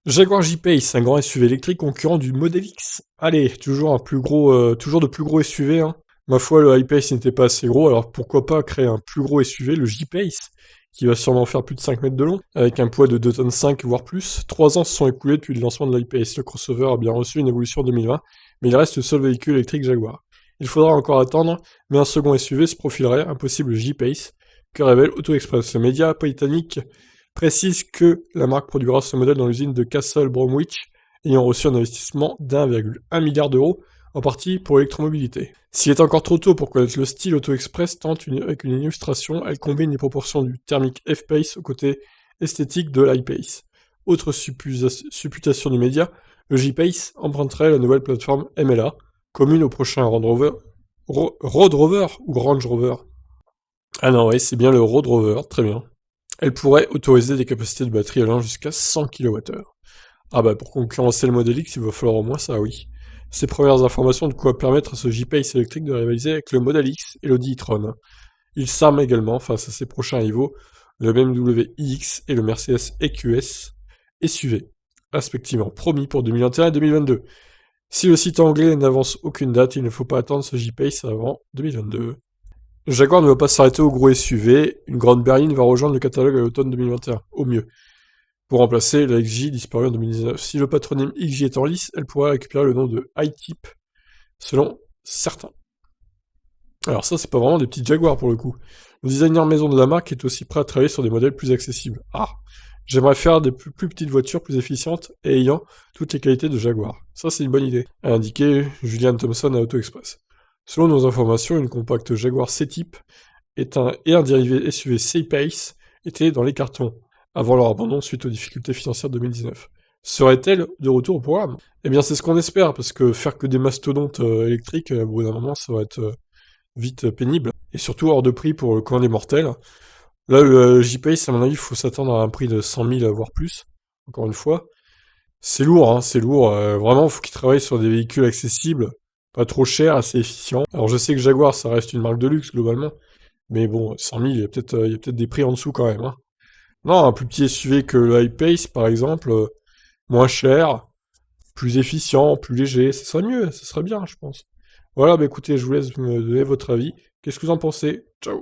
Jaguar J-Pace, un grand SUV électrique concurrent du Model X. Allez, toujours toujours de plus gros SUV, hein. Ma foi, le I-Pace n'était pas assez gros, alors pourquoi pas créer un plus gros SUV, le J-Pace, qui va sûrement faire plus de 5 mètres de long, avec un poids de 2 tonnes 5 voire plus. 3 ans se sont écoulés depuis le lancement de l'I-Pace. Le crossover a bien reçu une évolution en 2020, mais il reste le seul véhicule électrique Jaguar. Il faudra encore attendre, mais un second SUV se profilerait, un possible J-Pace, que révèle Auto Express. Le média britannique précise que la marque produira ce modèle dans l'usine de Castle Bromwich, ayant reçu un investissement d'1,1 milliard d'euros, en partie pour l'électromobilité. S'il est encore trop tôt pour connaître le style, Auto Express tente avec une illustration, elle combine les proportions du thermique F-Pace au côté esthétique de l'I-Pace. Autre supputation du média, le J-Pace emprunterait la nouvelle plateforme MLA, commune au prochain Road Rover ou Range Rover. Ah non, ouais, c'est bien le Road Rover, très bien. Elle pourrait autoriser des capacités de batterie allant jusqu'à 100 kWh. Ah bah pour concurrencer le Model X, il va falloir au moins ça, oui. Ces premières informations de quoi permettre à ce J-Pace électrique de rivaliser avec le Model X et l'Audi e-tron. Il s'arme également face à ses prochains rivaux, le BMW iX et le Mercedes EQS SUV, respectivement promis pour 2021 et 2022. Si le site anglais n'avance aucune date, il ne faut pas attendre ce J-Pace avant 2022. Jaguar ne va pas s'arrêter au gros SUV, une grande berline va rejoindre le catalogue à l'automne 2021, au mieux, pour remplacer la XJ disparue en 2019. Si le patronyme XJ est en lice, elle pourrait récupérer le nom de I-Type, selon certains. Alors ça, c'est pas vraiment des petits Jaguars pour le coup. Le designer maison de la marque est aussi prêt à travailler sur des modèles plus accessibles. Ah, j'aimerais faire des plus petites voitures plus efficientes et ayant toutes les qualités de Jaguar. Ça, c'est une bonne idée, a indiqué Julian Thompson à Auto Express. Selon nos informations, une compacte Jaguar C-Type et un dérivé SUV C-Pace étaient dans les cartons, avant leur abandon suite aux difficultés financières de 2019. Serait-elle de retour au programme? Eh bien, c'est ce qu'on espère, parce que faire que des mastodontes électriques, au bout d'un moment, ça va être vite pénible, et surtout hors de prix pour le commun des mortels. Là, le J-Pace, à mon avis, il faut s'attendre à un prix de 100 000, voire plus, encore une fois. C'est lourd, hein, c'est lourd. Vraiment, il faut qu'ils travaillent sur des véhicules accessibles, pas trop chers, assez efficients. Alors, je sais que Jaguar, ça reste une marque de luxe, globalement, mais bon, 100 000, il y a peut-être des prix en dessous quand même, hein. Non, un plus petit SUV que le I-Pace, par exemple, moins cher, plus efficient, plus léger, ça serait mieux, ça serait bien, je pense. Voilà, bah écoutez, je vous laisse me donner votre avis. Qu'est-ce que vous en pensez? Ciao!